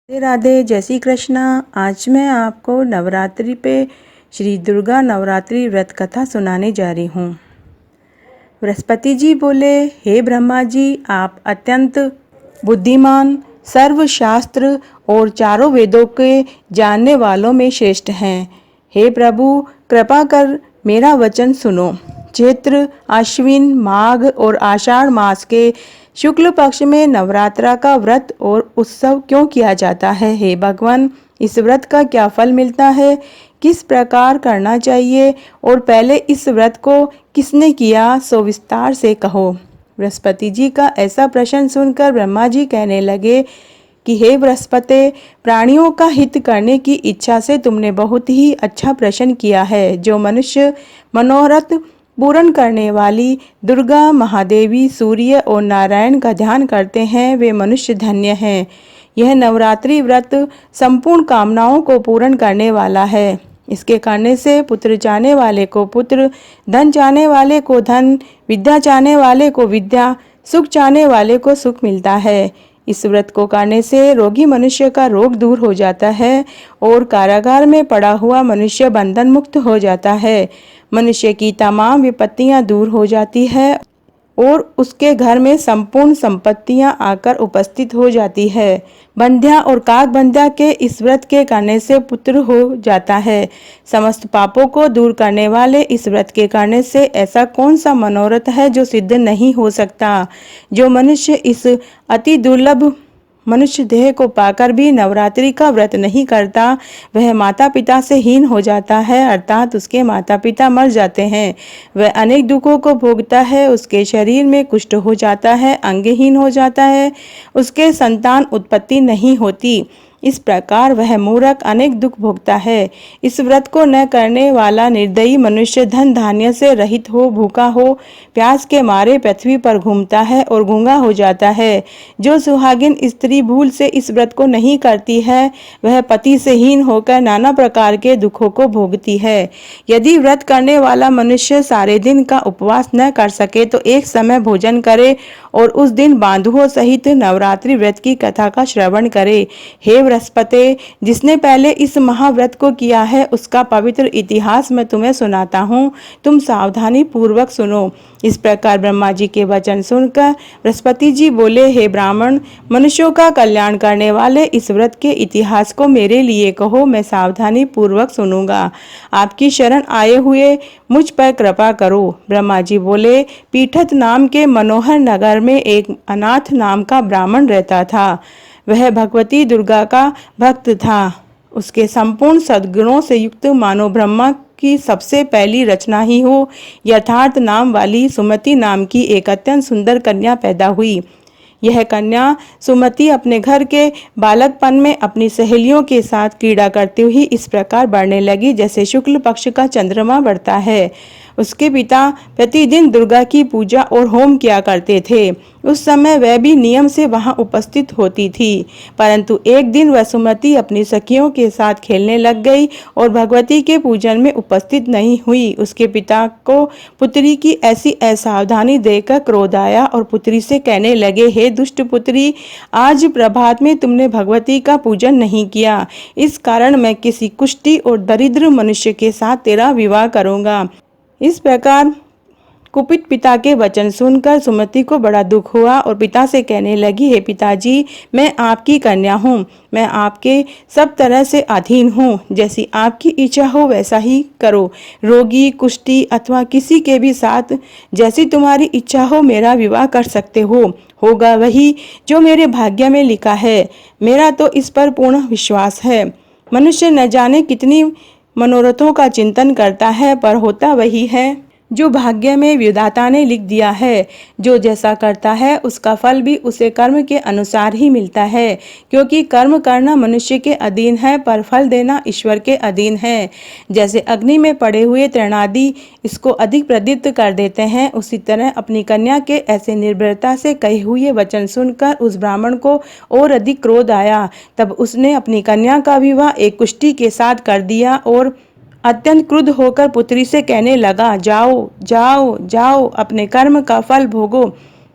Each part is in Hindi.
राधे राधे, जय श्री कृष्णा। आज मैं आपको नवरात्रि पे श्री दुर्गा नवरात्रि व्रत कथा सुनाने जा रही हूँ। बृहस्पति जी बोले, हे ब्रह्मा जी, आप अत्यंत बुद्धिमान, सर्वशास्त्र और चारों वेदों के जानने वालों में श्रेष्ठ हैं। हे प्रभु, कृपा कर मेरा वचन सुनो। चैत्र, आश्विन, माघ और आषाढ़ मास के शुक्ल पक्ष में नवरात्रा का व्रत और उत्सव क्यों किया जाता है? हे भगवान, इस व्रत का क्या फल मिलता है? किस प्रकार करना चाहिए और पहले इस व्रत को किसने किया, सो विस्तार से कहो। बृहस्पति जी का ऐसा प्रश्न सुनकर ब्रह्मा जी कहने लगे कि हे बृहस्पति, प्राणियों का हित करने की इच्छा से तुमने बहुत ही अच्छा प्रश्न किया है। जो मनुष्य मनोरथ पूर्ण करने वाली दुर्गा, महादेवी, सूर्य और नारायण का ध्यान करते हैं, वे मनुष्य धन्य हैं। यह नवरात्रि व्रत संपूर्ण कामनाओं को पूर्ण करने वाला है। इसके करने से पुत्र चाहने वाले को पुत्र, धन चाहने वाले को धन, विद्या चाहने वाले को विद्या, सुख चाहने वाले को सुख मिलता है। इस व्रत को करने से रोगी मनुष्य का रोग दूर हो जाता है और कारागार में पड़ा हुआ मनुष्य बंधन मुक्त हो जाता है। मनुष्य की तमाम विपत्तियां दूर हो जाती है और उसके घर में संपूर्ण संपत्तियां आकर उपस्थित हो जाती है। बंध्या और काक बंध्या के इस व्रत के करने से पुत्र हो जाता है। समस्त पापों को दूर करने वाले इस व्रत के करने से ऐसा कौन सा मनोरथ है जो सिद्ध नहीं हो सकता? जो मनुष्य इस अति दुर्लभ मनुष्य देह को पाकर भी नवरात्रि का व्रत नहीं करता, वह माता पिता से हीन हो जाता है, अर्थात उसके माता पिता मर जाते हैं। वह अनेक दुखों को भोगता है, उसके शरीर में कुष्ठ हो जाता है, अंगहीन हो जाता है, उसके संतान उत्पत्ति नहीं होती। इस प्रकार वह मूर्ख अनेक दुख भोगता है। इस व्रत को न करने वाला निर्दयी मनुष्य धन धान्य से रहित हो, भूखा हो, प्यास के मारे पृथ्वी पर घूमता है और गूंगा हो जाता है। जो सुहागिन स्त्री भूल से इस व्रत को नहीं करती है, वह पति से हीन होकर नाना प्रकार के दुखों को भोगती है। यदि व्रत करने वाला मनुष्य सारे दिन का उपवास न कर सके तो एक समय भोजन करे और उस दिन बांधुओं सहित नवरात्रि व्रत की कथा का श्रवण करे। हे बृहस्पति, जिसने पहले इस महाव्रत को किया है उसका पवित्र इतिहास मैं तुम्हें सुनाता हूँ, तुम सावधानी पूर्वक सुनो। इस प्रकार ब्रह्मा जी के वचन सुनकर बृहस्पति जी बोले, हे ब्राह्मण, मनुष्यों का कल्याण करने वाले इस व्रत के इतिहास को मेरे लिए कहो, मैं सावधानी पूर्वक सुनूंगा। आपकी शरण आए हुए मुझ पर कृपा करो। ब्रह्मा जी बोले, पीठत नाम के मनोहर नगर में एक अनाथ नाम का ब्राह्मण रहता था। वह भगवती दुर्गा का भक्त था। उसके संपूर्ण सद्गुणों से युक्त मानो ब्रह्मा की सबसे पहली रचना ही हो, यथार्थ नाम वाली सुमति नाम की एक अत्यंत सुंदर कन्या पैदा हुई। यह कन्या सुमति अपने घर के बालकपन में अपनी सहेलियों के साथ क्रीड़ा करती हुई इस प्रकार बढ़ने लगी जैसे शुक्ल पक्ष का चंद्रमा बढ़ता है। उसके पिता प्रतिदिन दुर्गा की पूजा और होम किया करते थे। उस समय वह भी नियम से वहां उपस्थित होती थी, परंतु एक दिन वह सुमति अपनी सखियों के साथ खेलने लग गई और भगवती के पूजन में उपस्थित नहीं हुई। उसके पिता को पुत्री की ऐसी असावधानी देखकर क्रोध आया और पुत्री से कहने लगे, हे दुष्ट पुत्री, आज प्रभात में तुमने भगवती का पूजन नहीं किया, इस कारण मैं किसी कुष्ठी और दरिद्र मनुष्य के साथ तेरा विवाह करूंगा। इस प्रकार कुपित पिता के वचन सुनकर सुमति को बड़ा दुख हुआ और पिता से कहने लगी, हे पिताजी, मैं आपकी कन्या हूँ, मैं आपके सब तरह से अधीन हूँ, जैसी आपकी इच्छा हो वैसा ही करो। रोगी, कुष्ठी अथवा किसी के भी साथ जैसी तुम्हारी इच्छा हो मेरा विवाह कर सकते हो, होगा वही जो मेरे भाग्य में लिखा है। मेरा तो इस पर पूर्ण विश्वास है। मनुष्य न जाने कितनी मनोरथों का चिंतन करता है, पर होता वही है जो भाग्य में विधाता ने लिख दिया है। जो जैसा करता है उसका फल भी उसे कर्म के अनुसार ही मिलता है, क्योंकि कर्म करना मनुष्य के अधीन है पर फल देना ईश्वर के अधीन है। जैसे अग्नि में पड़े हुए तृणादि इसको अधिक प्रदीप्त कर देते हैं, उसी तरह अपनी कन्या के ऐसे निर्भरता से कहे हुए वचन सुनकर उस ब्राह्मण को और अधिक क्रोध आया। तब उसने अपनी कन्या का विवाह एक कुष्ठी के साथ कर दिया और अत्यंत क्रुद्ध होकर पुत्री से कहने लगा, जाओ जाओ जाओ, अपने कर्म का फल भोगो।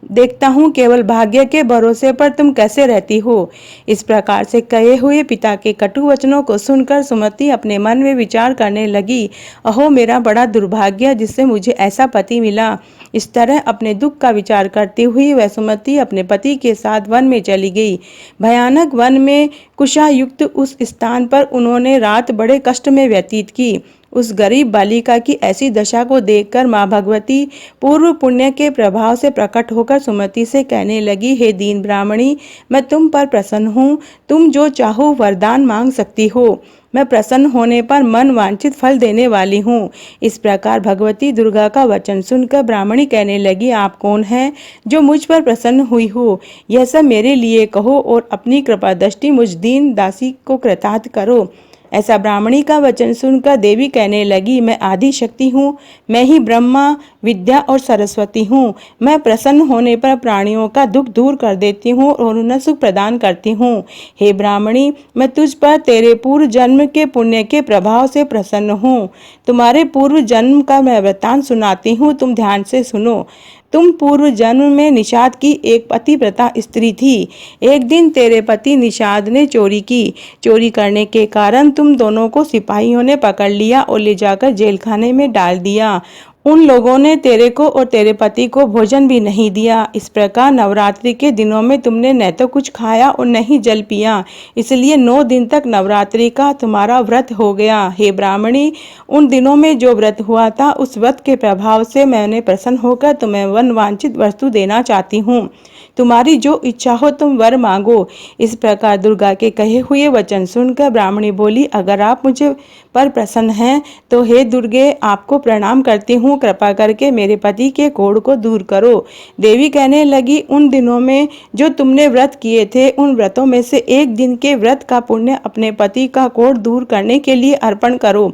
देखता हूँ केवल भाग्य के भरोसे पर तुम कैसे रहती हो। इस प्रकार से कहे हुए पिता के कटु वचनों को सुनकर सुमति अपने मन में विचार करने लगी, अहो मेरा बड़ा दुर्भाग्य जिससे मुझे ऐसा पति मिला। इस तरह अपने दुख का विचार करती हुई वह सुमति अपने पति के साथ वन में चली गई। भयानक वन में कुशायुक्त उस स्थान पर उन्होंने रात बड़े कष्ट में व्यतीत की। उस गरीब बालिका की ऐसी दशा को देखकर माँ भगवती पूर्व पुण्य के प्रभाव से प्रकट होकर सुमति से कहने लगी, हे दीन ब्राह्मणी, मैं तुम पर प्रसन्न हूँ। तुम जो चाहो वरदान मांग सकती हो। मैं प्रसन्न होने पर मन वांछित फल देने वाली हूँ। इस प्रकार भगवती दुर्गा का वचन सुनकर ब्राह्मणी कहने लगी, आप कौन हैं जो मुझ पर प्रसन्न हुई हो? यह सब मेरे लिए कहो और अपनी कृपा दृष्टि मुझ दीन दासी को कृतार्थ करो। ऐसा ब्राह्मणी का वचन सुनकर देवी कहने लगी, मैं आदि शक्ति हूँ, मैं ही ब्रह्मा विद्या और सरस्वती हूँ। मैं प्रसन्न होने पर प्राणियों का दुख दूर कर देती हूँ और उन्हें सुख प्रदान करती हूँ। हे ब्राह्मणी, मैं तुझ पर तेरे पूर्व जन्म के पुण्य के प्रभाव से प्रसन्न हूँ। तुम्हारे पूर्व जन्म का मैं वृत्तांत सुनाती हूँ, तुम ध्यान से सुनो। तुम पूर्व जन्म में निषाद की एक पतिव्रता स्त्री थी। एक दिन तेरे पति निषाद ने चोरी की। चोरी करने के कारण तुम दोनों को सिपाहियों ने पकड़ लिया और ले जाकर जेल खाने में डाल दिया। उन लोगों ने तेरे को और तेरे पति को भोजन भी नहीं दिया। इस प्रकार नवरात्रि के दिनों में तुमने न तो कुछ खाया और न ही जल पिया, इसलिए 9 दिन तक नवरात्रि का तुम्हारा व्रत हो गया। हे ब्राह्मणी, उन दिनों में जो व्रत हुआ था उस व्रत के प्रभाव से मैंने प्रसन्न होकर तुम्हें वन वांछित वस्तु देना चाहती हूँ। तुम्हारी जो इच्छा हो तुम वर मांगो। इस प्रकार दुर्गा के कहे हुए वचन सुनकर ब्राह्मणी बोली, अगर आप मुझे पर प्रसन्न हैं तो हे दुर्गे, आपको प्रणाम करती हूँ। कृपा करके मेरे पति के कोढ़ को दूर करो। देवी कहने लगी, उन दिनों में जो तुमने व्रत किए थे उन व्रतों में से एक दिन के व्रत का पुण्य अपने पति का कोढ़ दूर करने के लिए अर्पण करो।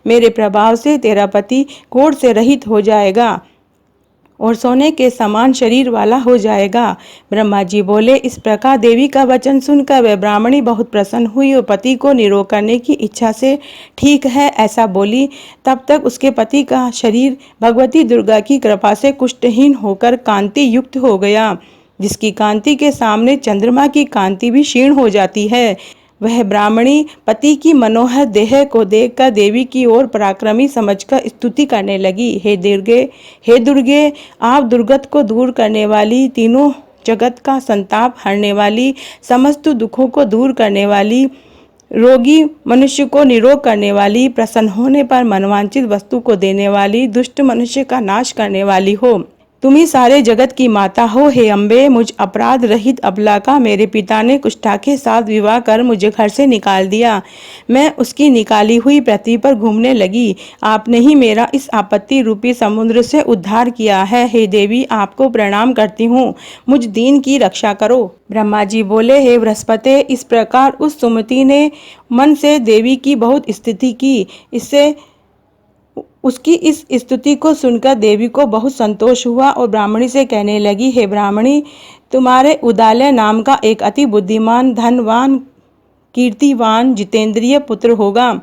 मेरे प्रभाव से तेरा पति कोढ़ से रहित हो जाएगा और सोने के समान शरीर वाला हो जाएगा। ब्रह्मा जी बोले, इस प्रकार देवी का वचन सुनकर वह ब्राह्मणी बहुत प्रसन्न हुई और पति को निरोग करने की इच्छा से ठीक है ऐसा बोली। तब तक उसके पति का शरीर भगवती दुर्गा की कृपा से कुष्ठहीन होकर कांति युक्त हो गया, जिसकी कांति के सामने चंद्रमा की कांति भी क्षीण हो जाती है। वह ब्राह्मणी पति की मनोहर देह को देखकर देवी की ओर पराक्रमी समझकर स्तुति करने लगी। हे दुर्गे, आप दुर्गत को दूर करने वाली, तीनों जगत का संताप हरने वाली, समस्त दुखों को दूर करने वाली, रोगी मनुष्य को निरोग करने वाली, प्रसन्न होने पर मनवांछित वस्तु को देने वाली, दुष्ट मनुष्य का नाश करने वाली हो। तुम ही सारे जगत की माता हो। हे अम्बे, मुझ अपराध रहित अबला का मेरे पिता ने कुष्ठा के साथ विवाह कर मुझे घर से निकाल दिया। मैं उसकी निकाली हुई पृथ्वी पर घूमने लगी। आपने ही मेरा इस आपत्ति रूपी समुद्र से उद्धार किया है। हे देवी, आपको प्रणाम करती हूँ, मुझ दीन की रक्षा करो। ब्रह्मा जी बोले, हे बृहस्पति, इस प्रकार उस सुमति ने मन से देवी की बहुत स्तुति की। इससे उसकी इस स्तुति को सुनकर देवी को बहुत संतोष हुआ और ब्राह्मणी से कहने लगी, हे ब्राह्मणी, तुम्हारे उदालय नाम का एक अति बुद्धिमान, धनवान, कीर्तिवान, जितेंद्रिय पुत्र होगा।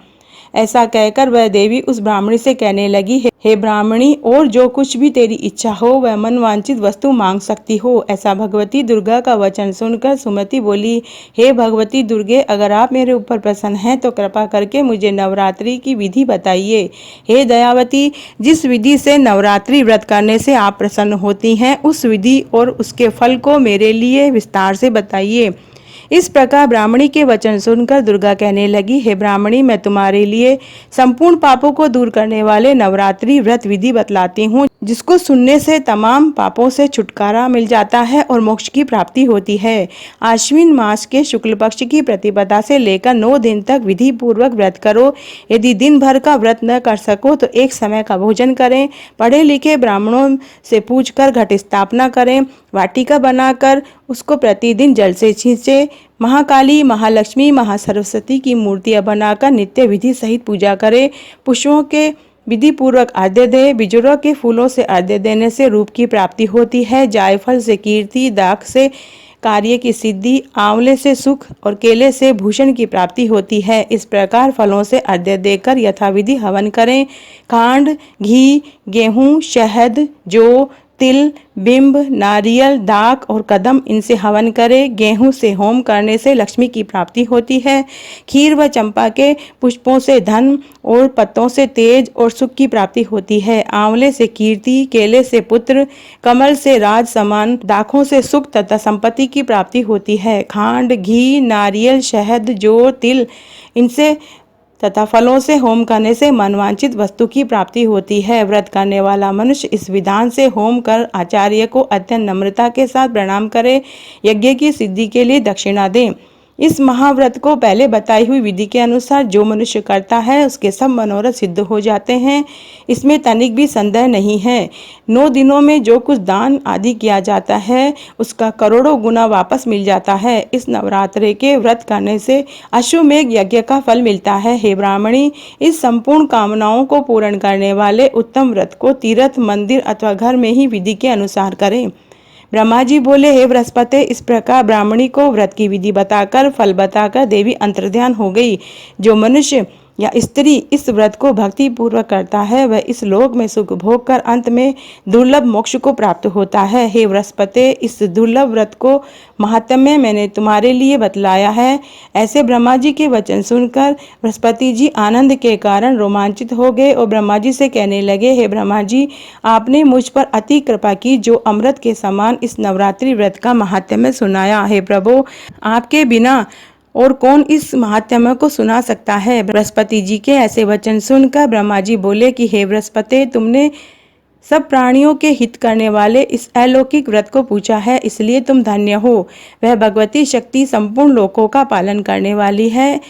ऐसा कहकर वह देवी उस ब्राह्मणी से कहने लगी, हे ब्राह्मणी, और जो कुछ भी तेरी इच्छा हो वह मन वांछित वस्तु मांग सकती हो। ऐसा भगवती दुर्गा का वचन सुनकर सुमति बोली, हे भगवती दुर्गे, अगर आप मेरे ऊपर प्रसन्न हैं तो कृपा करके मुझे नवरात्रि की विधि बताइए। हे दयावती, जिस विधि से नवरात्रि व्रत करने से आप प्रसन्न होती हैं उस विधि और उसके फल को मेरे लिए विस्तार से बताइए। इस प्रकार ब्राह्मणी के वचन सुनकर दुर्गा कहने लगी, हे ब्राह्मणी, मैं तुम्हारे लिए संपूर्ण पापों को दूर करने वाले नवरात्रि व्रत विधि बतलाती हूँ, जिसको सुनने से तमाम पापों से छुटकारा मिल जाता है और मोक्ष की प्राप्ति होती है। आश्विन मास के शुक्ल पक्ष की प्रतिपदा से लेकर 9 दिन तक विधि पूर्वक व्रत करो। यदि दिन भर का व्रत न कर सको तो एक समय का भोजन करें। पढ़े लिखे ब्राह्मणों से पूछकर घट स्थापना करें। वाटिका बनाकर उसको प्रतिदिन जल से छींचे। महाकाली, महालक्ष्मी, महासरस्वती की मूर्तियां बनाकर नित्य विधि सहित पूजा करें। पुष्पों के विधि पूर्वक अर्घ्य दे। बिजुरों के फूलों से अर्घ्य देने से रूप की प्राप्ति होती है। जायफल से कीर्ति, दाख से कार्य की सिद्धि, आंवले से सुख और केले से भूषण की प्राप्ति होती है। इस प्रकार फलों से अर्घ्य देकर यथाविधि हवन करें। खांड, घी, गेहूं, शहद, जौ, तिल, बिंब, नारियल, दाक और कदम इनसे हवन करें। गेहूं से होम करने से लक्ष्मी की प्राप्ति होती है। खीर व चंपा के पुष्पों से धन और पत्तों से तेज और सुख की प्राप्ति होती है। आंवले से कीर्ति, केले से पुत्र, कमल से राज सम्मान, दाखों से सुख तथा संपत्ति की प्राप्ति होती है। खांड, घी, नारियल, शहद, जौ, तिल इनसे तथा फलों से होम करने से मनवांछित वस्तु की प्राप्ति होती है। व्रत करने वाला मनुष्य इस विधान से होम कर आचार्य को अत्यंत नम्रता के साथ प्रणाम करे, यज्ञ की सिद्धि के लिए दक्षिणा दें। इस महाव्रत को पहले बताई हुई विधि के अनुसार जो मनुष्य करता है उसके सब मनोरथ सिद्ध हो जाते हैं, इसमें तनिक भी संदेह नहीं है। 9 दिनों में जो कुछ दान आदि किया जाता है उसका करोड़ों गुना वापस मिल जाता है। इस नवरात्रि के व्रत करने से अश्वमेघ यज्ञ का फल मिलता है। हे ब्राह्मणी, इस संपूर्ण कामनाओं को पूर्ण करने वाले उत्तम व्रत को तीर्थ, मंदिर अथवा घर में ही विधि के अनुसार करें। ब्रह्मा जी बोले, हे बृहस्पति, इस प्रकार ब्राह्मणी को व्रत की विधि बताकर फल बताकर देवी अंतर्ध्यान हो गई। जो मनुष्य या स्त्री इस व्रत को भक्ति पूर्वक करता है वह इस लोक में सुख भोग कर अंत में दुर्लभ मोक्ष को प्राप्त होता है। हे बृहस्पति, इस दुर्लभ व्रत को महात्म्य मैंने तुम्हारे लिए बतलाया है। ऐसे ब्रह्मा जी के वचन सुनकर बृहस्पति जी आनंद के कारण रोमांचित हो गए और ब्रह्मा जी से कहने लगे, हे ब्रह्मा जी, आपने मुझ पर अति कृपा की जो अमृत के समान इस नवरात्रि व्रत का महात्म्य सुनाया। हे प्रभु, आपके बिना और कौन इस महात्म्य को सुना सकता है। बृहस्पति जी के ऐसे वचन सुनकर ब्रह्मा जी बोले कि हे बृहस्पति, तुमने सब प्राणियों के हित करने वाले इस अलौकिक व्रत को पूछा है, इसलिए तुम धन्य हो। वह भगवती शक्ति संपूर्ण लोकों का पालन करने वाली है।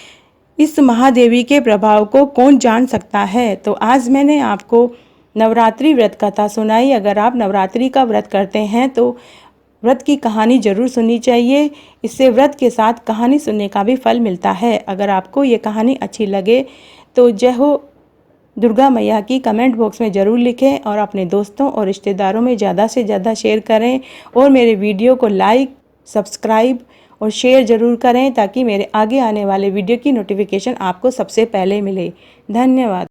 इस महादेवी के प्रभाव को कौन जान सकता है। तो आज मैंने आपको नवरात्रि व्रत कथा सुनाई। अगर आप नवरात्रि का व्रत करते हैं तो व्रत की कहानी जरूर सुननी चाहिए। इससे व्रत के साथ कहानी सुनने का भी फल मिलता है। अगर आपको ये कहानी अच्छी लगे तो जय हो दुर्गा मैया की कमेंट बॉक्स में ज़रूर लिखें और अपने दोस्तों और रिश्तेदारों में ज़्यादा से ज़्यादा शेयर करें और मेरे वीडियो को लाइक, सब्सक्राइब और शेयर ज़रूर करें ताकि मेरे आगे आने वाले वीडियो की नोटिफिकेशन आपको सबसे पहले मिले। धन्यवाद।